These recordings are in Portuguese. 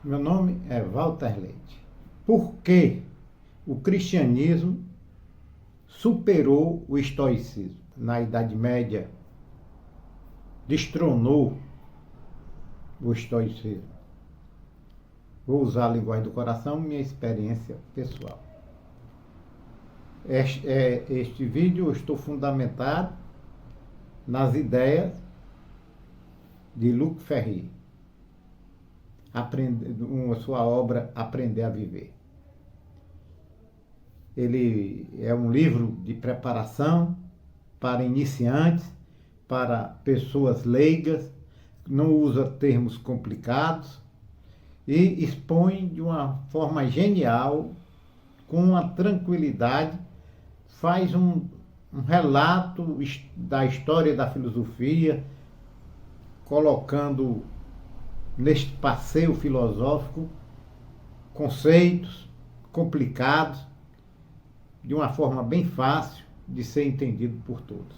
Meu nome é Walter Leite. Por que o cristianismo superou o estoicismo? Na Idade Média, destronou o estoicismo. Vou usar a linguagem do coração, minha experiência pessoal. Este vídeo eu estou fundamentado nas ideias de Luc Ferry, sua obra Aprender a Viver. Ele é um livro de preparação para iniciantes, para pessoas leigas, não usa termos complicados e expõe de uma forma genial, com uma tranquilidade, faz um relato da história da filosofia, colocando neste passeio filosófico conceitos complicados, de uma forma bem fácil de ser entendido por todos.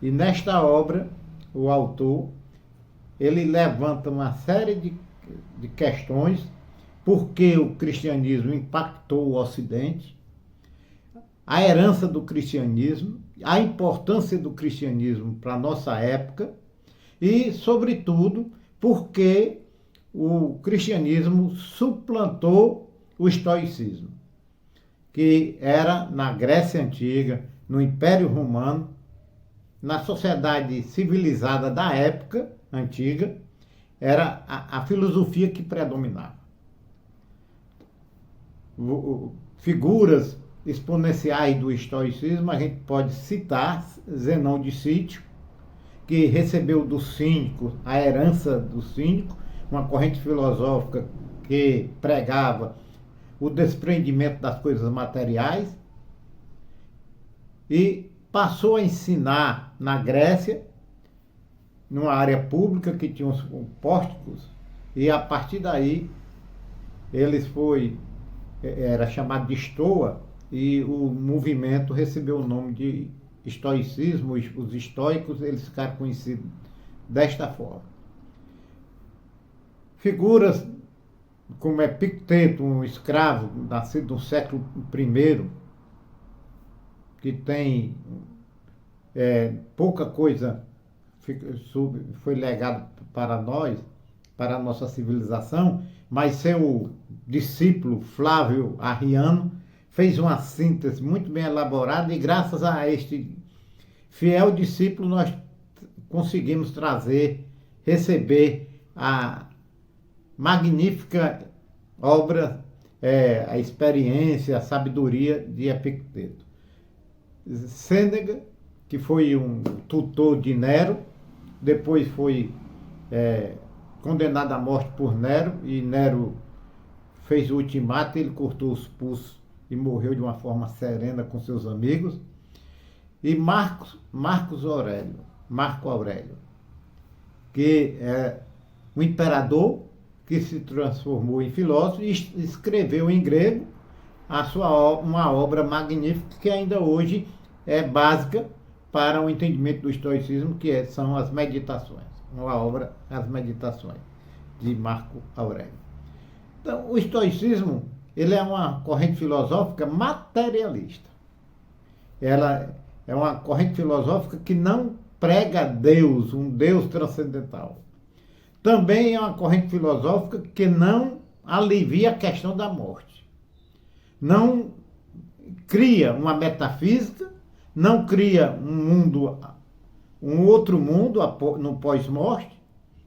E nesta obra, o autor, ele levanta uma série de questões, por que o cristianismo impactou o Ocidente, a herança do cristianismo, a importância do cristianismo para a nossa época e, sobretudo, por que o cristianismo suplantou o estoicismo, que era na Grécia Antiga, no Império Romano, na sociedade civilizada da época antiga, era a filosofia que predominava. Figuras exponenciais do estoicismo, a gente pode citar Zenão de Cítio, que recebeu dos cínicos a herança do cínico, uma corrente filosófica que pregava o desprendimento das coisas materiais, e passou a ensinar na Grécia, numa área pública que tinha os pórticos, e a partir daí era chamado de Estoa, e o movimento recebeu o nome de estoicismo. Os estoicos, eles ficaram conhecidos desta forma. Figuras como Epicteto, um escravo nascido no século I, que tem pouca coisa foi legado para nós, para a nossa civilização, mas seu discípulo Flávio Arriano fez uma síntese muito bem elaborada, e graças a este fiel discípulo nós conseguimos receber a magnífica obra, a experiência, a sabedoria de Epicteto. Sêneca, que foi um tutor de Nero, depois foi condenado à morte por Nero, e Nero fez o ultimato, ele cortou os pulsos e morreu de uma forma serena com seus amigos. E Marco Aurélio, que é um imperador que se transformou em filósofo e escreveu em grego uma obra magnífica que ainda hoje é básica para o entendimento do estoicismo, que são as Meditações, uma obra, As Meditações, de Marco Aurélio. Então, o estoicismo, ele é uma corrente filosófica materialista. Ela é uma corrente filosófica que não prega Deus, um Deus transcendental. Também é uma corrente filosófica que não alivia a questão da morte. Não cria uma metafísica, não cria um outro mundo no pós-morte,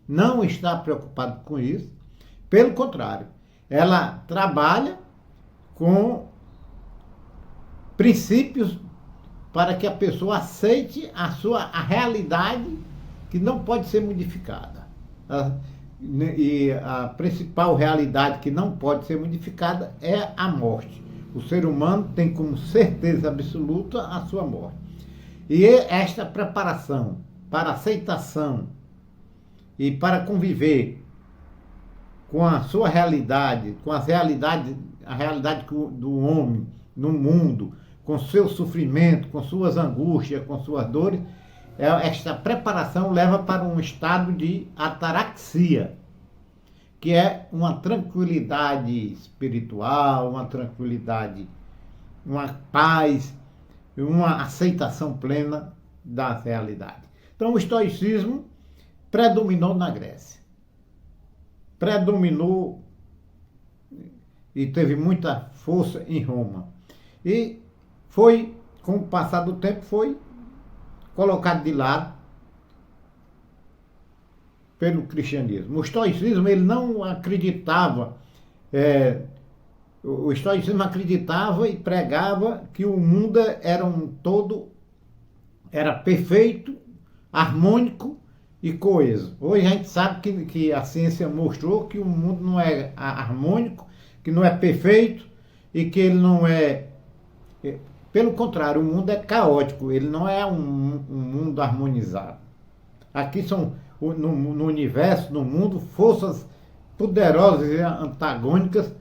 não está preocupado com isso. Pelo contrário, ela trabalha com princípios para que a pessoa aceite a realidade que não pode ser modificada. E a principal realidade que não pode ser modificada é a morte. O ser humano tem como certeza absoluta a sua morte. E esta preparação para aceitação e para conviver com a sua realidade, com a realidade do homem no mundo, com seu sofrimento, com suas angústias, com suas dores, esta preparação leva para um estado de ataraxia, que é uma tranquilidade espiritual, uma tranquilidade, uma paz, uma aceitação plena da realidade. Então, o estoicismo predominou na Grécia. Predominou e teve muita força em Roma. E foi, com o passar do tempo, foi colocado de lado pelo cristianismo. O estoicismo, ele não acreditava, o estoicismo acreditava e pregava que o mundo era um todo, era perfeito, harmônico e coeso. Hoje a gente sabe que a ciência mostrou que o mundo não é harmônico, que não é perfeito e que ele não é... Pelo contrário, o mundo é caótico, ele não é um mundo harmonizado. Aqui são, no universo, no mundo, forças poderosas e antagônicas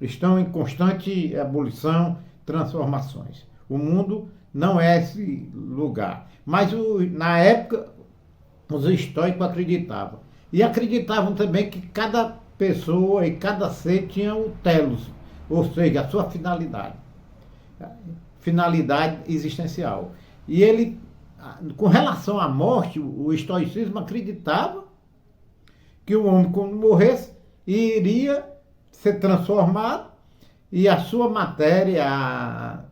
estão em constante ebulição, transformações. O mundo não é esse lugar. Mas na época, os estoicos acreditavam. E acreditavam também que cada pessoa e cada ser tinha o telos, ou seja, a sua finalidade existencial. E ele, com relação à morte, o estoicismo acreditava que o homem, quando morresse, iria ser transformado e a sua matéria,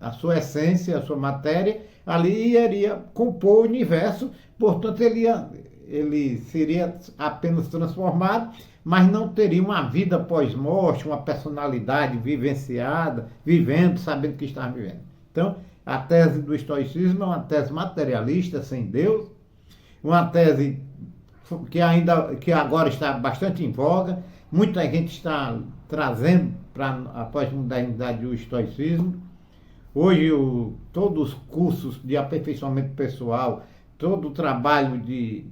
a sua essência, a sua matéria, ali iria compor o universo, portanto ele seria apenas transformado, mas não teria uma vida pós-morte, uma personalidade vivenciada, vivendo, sabendo que está vivendo. Então, a tese do estoicismo é uma tese materialista, sem Deus, uma tese que agora está bastante em voga, muita gente está trazendo para a pós-modernidade o estoicismo. Hoje, todos os cursos de aperfeiçoamento pessoal, todo o trabalho de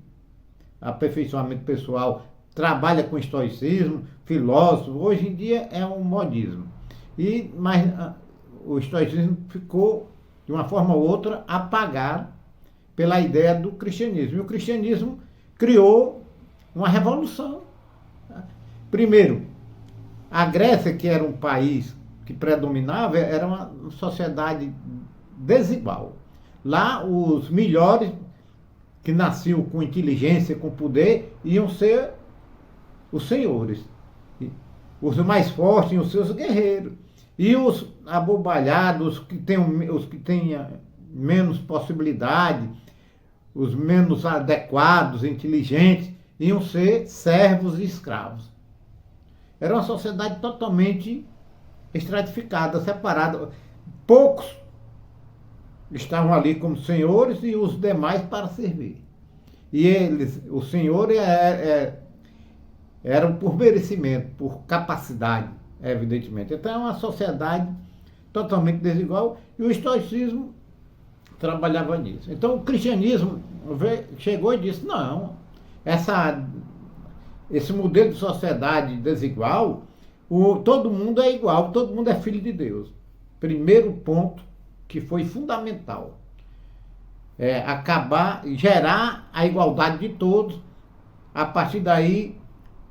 aperfeiçoamento pessoal trabalha com estoicismo, filósofo, hoje em dia é um modismo. Mas o estoicismo ficou, de uma forma ou outra, apagado pela ideia do cristianismo. E o cristianismo criou uma revolução. Primeiro, a Grécia, que era um país que predominava, era uma sociedade desigual. Lá, os melhores, que nasciam com inteligência, com poder, iam ser os senhores. Os mais fortes iam ser os guerreiros. E os abobalhados, os que têm menos possibilidade, os menos adequados, inteligentes, iam ser servos e escravos. Era uma sociedade totalmente estratificada, separada. Poucos estavam ali como senhores e os demais para servir. E os senhores eram por merecimento, por capacidade, evidentemente. Então é uma sociedade totalmente desigual e o estoicismo trabalhava nisso. Então o cristianismo chegou e disse, não, esse modelo de sociedade desigual, todo mundo é igual, todo mundo é filho de Deus. Primeiro ponto que foi fundamental. Gerar a igualdade de todos. A partir daí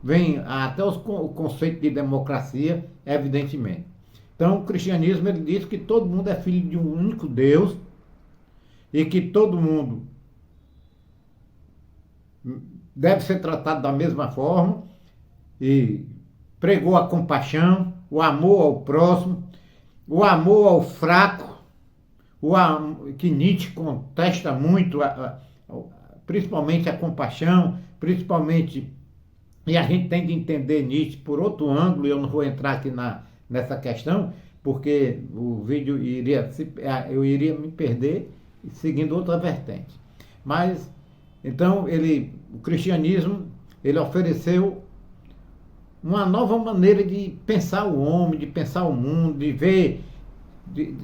vem até o conceito de democracia, evidentemente. Então, o cristianismo ele diz que todo mundo é filho de um único Deus e que todo mundo deve ser tratado da mesma forma e pregou a compaixão, o amor ao próximo, o amor ao fraco, que Nietzsche contesta muito, principalmente a compaixão, principalmente, e a gente tem de entender Nietzsche por outro ângulo, eu não vou entrar aqui nessa questão, porque o vídeo eu iria me perder seguindo outra vertente. Mas, então, o cristianismo, ele ofereceu uma nova maneira de pensar o homem, de pensar o mundo, de ver, de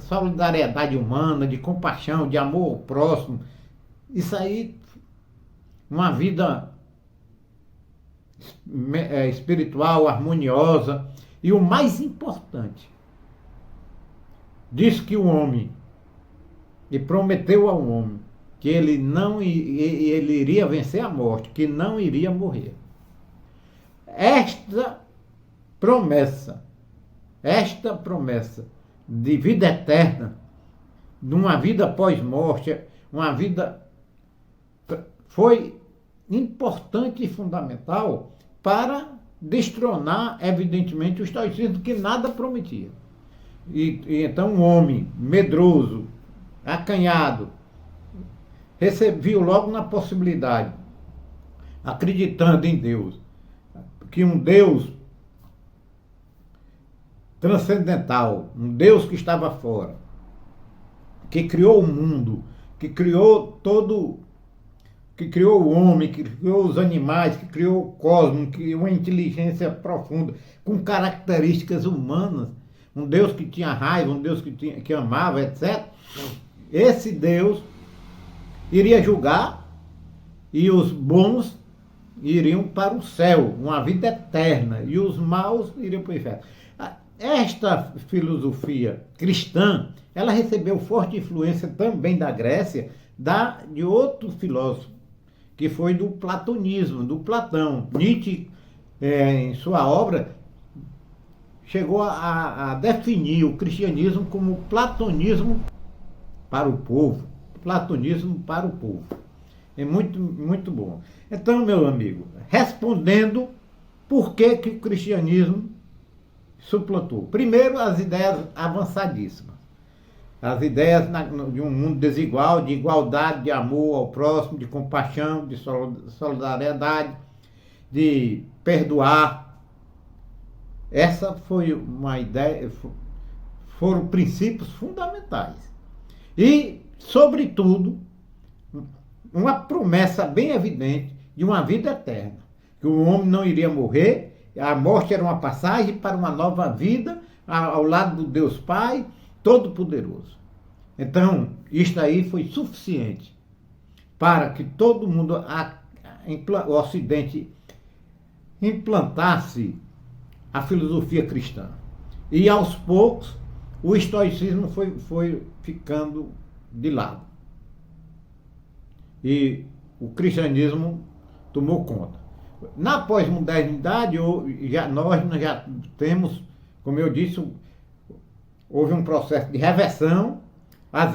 solidariedade humana, de compaixão, de amor ao próximo. Isso aí, uma vida espiritual, harmoniosa. E o mais importante, diz que o homem, e prometeu ao homem, que ele iria vencer a morte, que não iria morrer. esta promessa, esta promessa de vida eterna, de uma vida pós-morte, uma vida, foi importante e fundamental para destronar, evidentemente, o estoicismo, que nada prometia. E então um homem medroso, acanhado, viu logo na possibilidade, acreditando em Deus, que um Deus transcendental, um Deus que estava fora, que criou o mundo, que criou o homem, que criou os animais, que criou o cosmos, que criou uma inteligência profunda, com características humanas, um Deus que tinha raiva, um Deus que amava, etc. Esse Deus iria julgar e os bons iriam para o céu, uma vida eterna, e os maus iriam para o inferno. Esta filosofia cristã, ela recebeu forte influência também da Grécia, de outro filósofo, que foi do platonismo, do Platão. Nietzsche, em sua obra, chegou a definir o cristianismo como platonismo para o povo. Platonismo para o povo. É muito, muito bom. Então, meu amigo, respondendo por que o cristianismo suplantou. Primeiro, as ideias avançadíssimas. As ideias de um mundo desigual, de igualdade, de amor ao próximo, de compaixão, de solidariedade, de perdoar. Essa foi uma ideia, foram princípios fundamentais. E, sobretudo, uma promessa bem evidente de uma vida eterna. Que o homem não iria morrer, a morte era uma passagem para uma nova vida, ao lado do Deus Pai Todo-Poderoso. Então, isto aí foi suficiente para que todo mundo, o Ocidente, implantasse a filosofia cristã. E aos poucos, o estoicismo foi ficando de lado. E o cristianismo tomou conta. Na pós-modernidade, nós já temos, como eu disse, houve um processo de reversão. As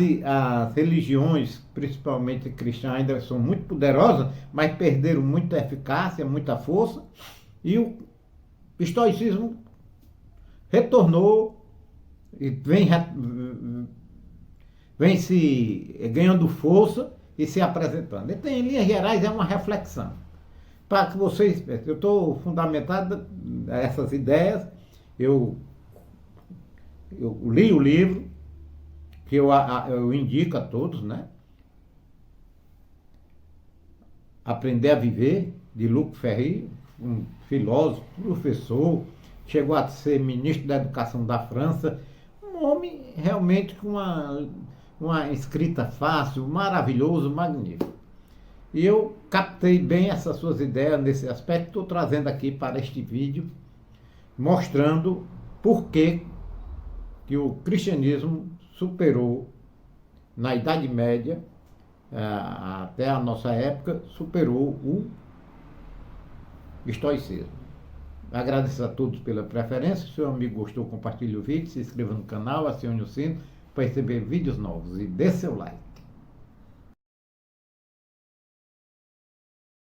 religiões, principalmente cristãs, ainda são muito poderosas, mas perderam muita eficácia, muita força. E o estoicismo retornou e vem se ganhando força e se apresentando. Então, em linhas gerais, é uma reflexão. Para que vocês, eu estou fundamentado essas ideias, eu li o livro, que eu indico a todos, né? Aprender a Viver, de Luc Ferry, um filósofo, professor, chegou a ser ministro da Educação da França, um homem realmente com uma escrita fácil, maravilhoso, magnífico. E eu captei bem essas suas ideias nesse aspecto, estou trazendo aqui para este vídeo, mostrando por que o cristianismo superou, na Idade Média, até a nossa época, superou o estoicismo. Agradeço a todos pela preferência. Se o seu amigo gostou, compartilhe o vídeo, se inscreva no canal, acione o sino para receber vídeos novos e dê seu like.